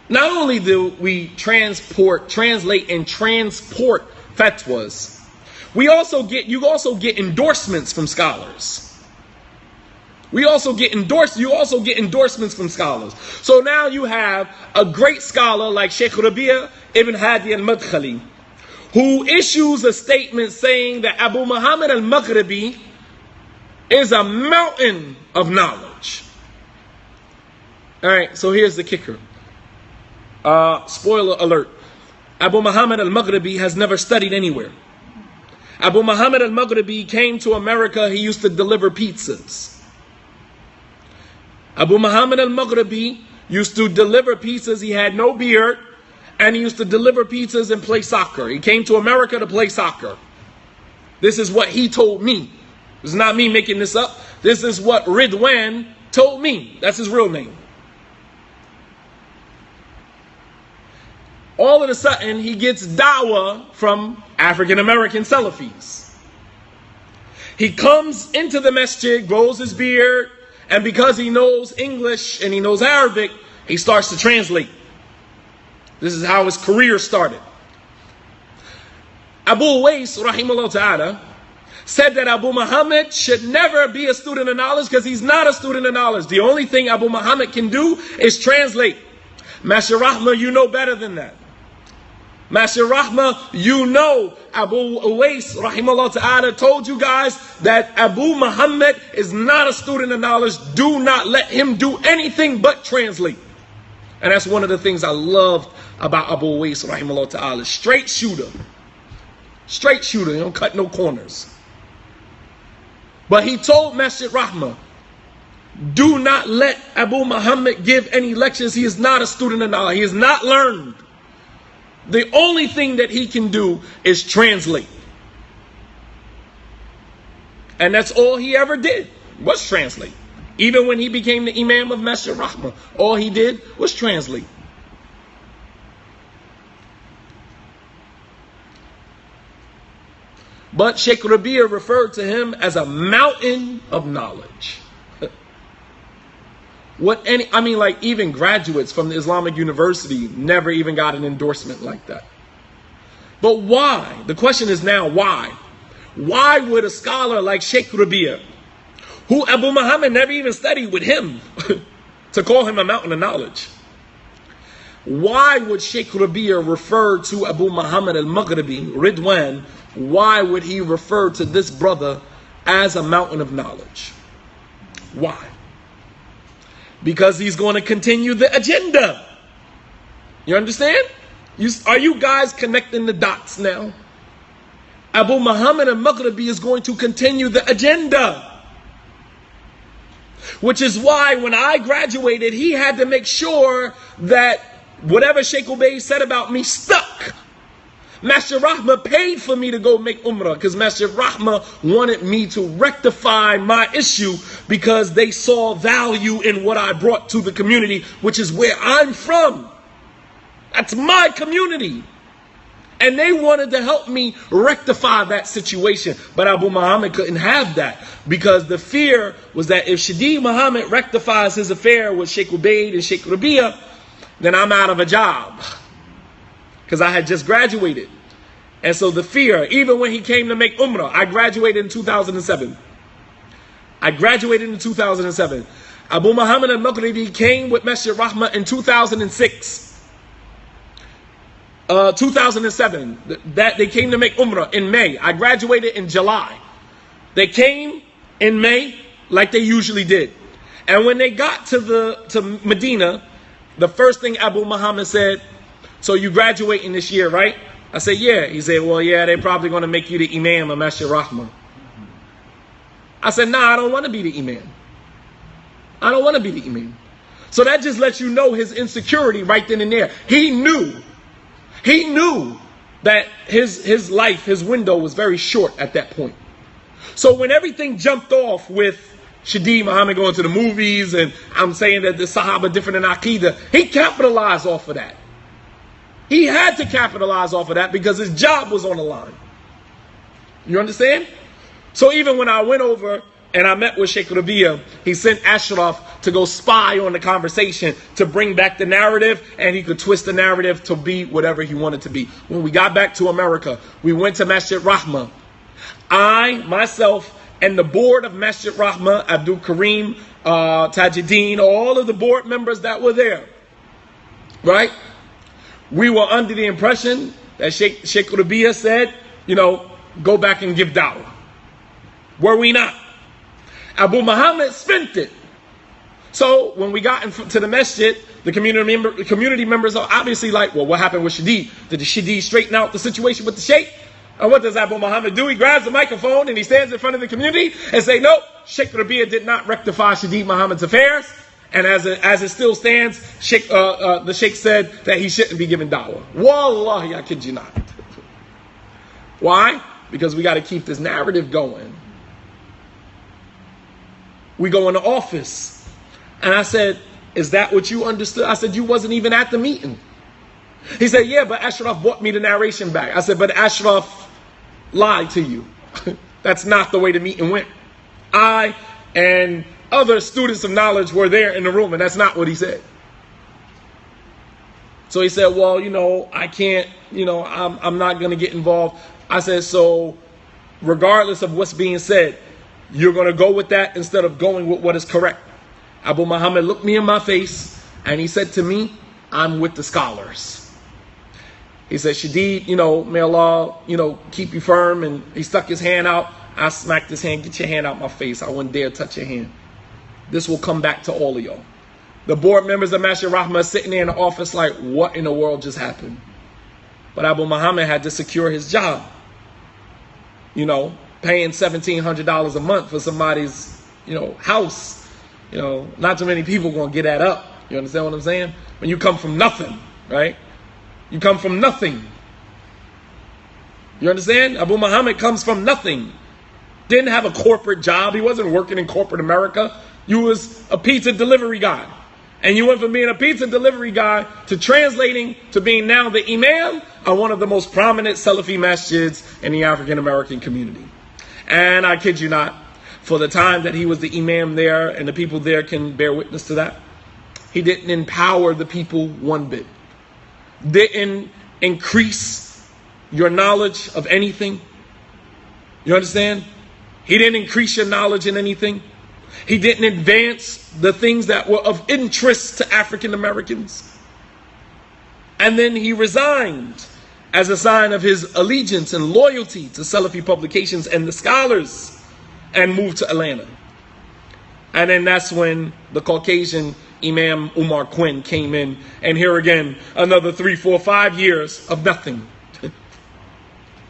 Not only do we translate and transport fatwas, you also get endorsements from scholars. You also get endorsements from scholars. So now you have a great scholar like Sheikh Rabi' ibn Hadi al-Madkhali, who issues a statement saying that Abu Muhammad al-Maghribi is a mountain of knowledge. All right, so here's the kicker. Spoiler alert. Abu Muhammad al-Maghribi has never studied anywhere. Abu Muhammad al-Maghribi came to America. He used to deliver pizzas. Abu Muhammad al-Maghribi used to deliver pizzas. He had no beard, and he used to deliver pizzas and play soccer. He came to America to play soccer. This is what he told me. This is not me making this up. This is what Ridwan told me. That's his real name. All of a sudden, he gets dawah from African American Salafis. He comes into the masjid, grows his beard, and because he knows English and he knows Arabic, he starts to translate. This is how his career started. Abu Uwais, rahimahullah ta'ala, said that Abu Muhammad should never be a student of knowledge because he's not a student of knowledge. The only thing Abu Muhammad can do is translate. Master Rahma, you know better than that. Master Rahma, you know Abu Uwais, rahimahullah ta'ala, told you guys that Abu Muhammad is not a student of knowledge. Do not let him do anything but translate. And that's one of the things I loved about Abu Uwais, rahimahullah ta'ala. Straight shooter. Straight shooter, he don't cut no corners. But he told Master Rahma, do not let Abu Muhammad give any lectures. He is not a student of knowledge. He is not learned. The only thing that he can do is translate. And that's all he ever did, was translate. Even when he became the Imam of Master Rahma, all he did was translate. But Sheikh Rabi' referred to him as a mountain of knowledge. Even graduates from the Islamic University never even got an endorsement like that. But why? The question is now, why? Why would a scholar like Sheikh Rabi', who Abu Muhammad never even studied with him, to call him a mountain of knowledge? Why would Sheikh Rabi' refer to Abu Muhammad al-Maghribi, Ridwan, why would he refer to this brother as a mountain of knowledge? Why? Because he's going to continue the agenda. You understand? Are you guys connecting the dots now? Abu Muhammad al-Maghribi is going to continue the agenda. Which is why when I graduated, he had to make sure that whatever Sheikh Ubay said about me stuck. Master Rahma paid for me to go make Umrah because Master Rahma wanted me to rectify my issue because they saw value in what I brought to the community, which is where I'm from. That's my community. And they wanted to help me rectify that situation. But Abu Muhammad couldn't have that because the fear was that if Shadi Muhammad rectifies his affair with Sheikh Ubaid and Sheikh Rabi', then I'm out of a job. Because I had just graduated. And so the fear, even when he came to make Umrah, I graduated in 2007. Abu Muhammad al-Maghribi came with Masjid Rahma in 2006. 2007. That they came to make Umrah in May. I graduated in July. They came in May like they usually did. And when they got to Medina, the first thing Abu Muhammad said, so you graduating this year, right? I said, yeah. He said, well, yeah, they're probably going to make you the Imam of Masjid Rahma. I said, nah, I don't want to be the Imam. I don't want to be the Imam. So that just lets you know his insecurity right then and there. He knew that his life, his window was very short at that point. So when everything jumped off with Shadi Muhammad going to the movies and I'm saying that the Sahaba different in Aqidah, he capitalized off of that. He had to capitalize off of that because his job was on the line. You understand? So even when I went over and I met with Sheikh Rabia, he sent Ashraf to go spy on the conversation to bring back the narrative, and he could twist the narrative to be whatever he wanted to be. When we got back to America, we went to Masjid Rahma. I, myself, and the board of Masjid Rahma, Abdul Kareem, Tajuddin, all of the board members that were there, right? We were under the impression that Sheikh Rabia said, go back and give da'wah. Were we not? Abu Muhammad spent it. So when we got to the masjid, the community members are obviously like, well, what happened with Shadid? Did the Shadid straighten out the situation with the Sheikh? And what does Abu Muhammad do? He grabs the microphone and he stands in front of the community and say, no, Sheikh Rabia did not rectify Shadid Muhammad's affairs. And as it still stands, the Sheikh said that he shouldn't be given da'wah. Wallahi, I kid you not. Why? Because we got to keep this narrative going. We go in the office. And I said, is that what you understood? I said, you wasn't even at the meeting. He said, yeah, but Ashraf brought me the narration back. I said, but Ashraf lied to you. That's not the way the meeting went. I and other students of knowledge were there in the room, and that's not what he said. So he said, well, I can't, I'm not going to get involved. I said, so regardless of what's being said, you're going to go with that instead of going with what is correct. Abu Muhammad looked me in my face, and he said to me, I'm with the scholars. He said, Shadid, may Allah, keep you firm. And he stuck his hand out. I smacked his hand, get your hand out my face. I wouldn't dare touch your hand. This will come back to all of y'all. The board members of Masjid Rahma are sitting there in the office like, what in the world just happened? But Abu Muhammad had to secure his job. Paying $1,700 a month for somebody's, house. Not too many people going to get that up. You understand what I'm saying? When you come from nothing, right? You come from nothing. You understand? Abu Muhammad comes from nothing. Didn't have a corporate job. He wasn't working in corporate America. You was a pizza delivery guy. And you went from being a pizza delivery guy to translating to being now the imam of one of the most prominent Salafi masjids in the African American community. And I kid you not, for the time that he was the imam there, and the people there can bear witness to that, he didn't empower the people one bit. Didn't increase your knowledge of anything. You understand? He didn't increase your knowledge in anything. He didn't advance the things that were of interest to African Americans. And then he resigned as a sign of his allegiance and loyalty to Salafi publications and the scholars, and moved to Atlanta. And then that's when the Caucasian Imam Umar Quinn came in, and here again, another 3, 4, 5 years of nothing.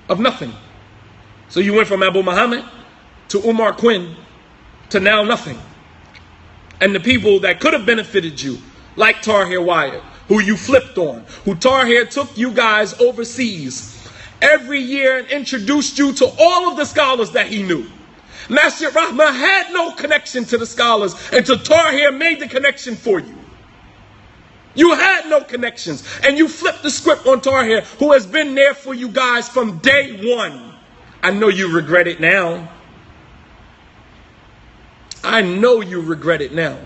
Of nothing. So you went from Abu Muhammad to Umar Quinn to now nothing. And the people that could have benefited you, like Tahir Wyatt, who you flipped on, who Tahir took you guys overseas every year and introduced you to all of the scholars that he knew. Masjid Rahma had no connection to the scholars until Tahir made the connection for you. You had no connections, and you flipped the script on Tahir, who has been there for you guys from day one. I know you regret it now. I know you regret it now.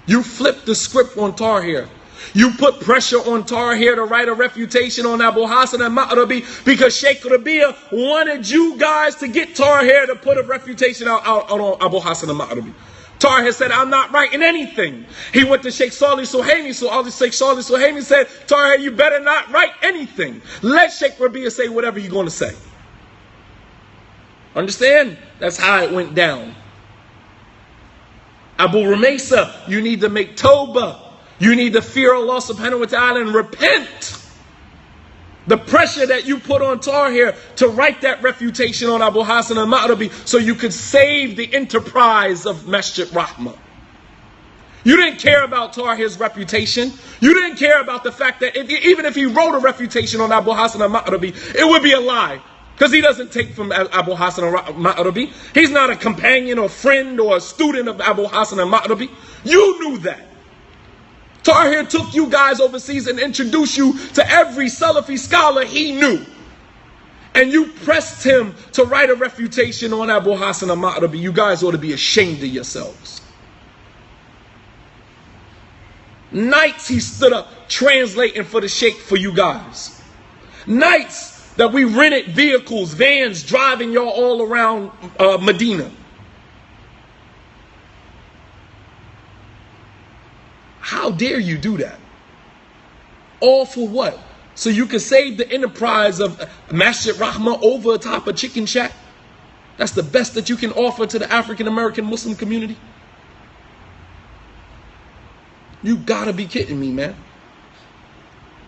You flipped the script on Tahir. You put pressure on Tahir to write a refutation on Abu Hassan al-Maghribi because Sheikh Rabia wanted you guys to get Tahir to put a refutation out on Abu Hassan al-Maghribi. Tahir said, I'm not writing anything. He went to Sheikh Salih Suhaimi, so Sheikh Salih Suhaimi said, Tahir, you better not write anything. Let Sheikh Rabia say whatever you're going to say. Understand? That's how it went down. Abu Rumesa, you need to make tawbah. You need to fear Allah subhanahu wa ta'ala and repent. The pressure that you put on Tahir to write that refutation on Abu Hassan al-Maghribi so you could save the enterprise of Masjid Rahma. You didn't care about Tahir's reputation. You didn't care about the fact that even if he wrote a refutation on Abu Hassan al-Maghribi, it would be a lie. Because he doesn't take from Abu Hassan al-Maghribi. He's not a companion or friend or a student of Abu Hassan al-Maghribi. You knew that. Tahir took you guys overseas and introduced you to every Salafi scholar he knew. And you pressed him to write a refutation on Abu Hassan Al-Maghribi. You guys ought to be ashamed of yourselves. Nights he stood up translating for the Sheikh for you guys. Nights that we rented vehicles, vans, driving y'all all around Medina. How dare you do that? All for what? So you can save the enterprise of Masjid Rahmah over top of Chicken Shack? That's the best that you can offer to the African American Muslim community? You gotta be kidding me, man.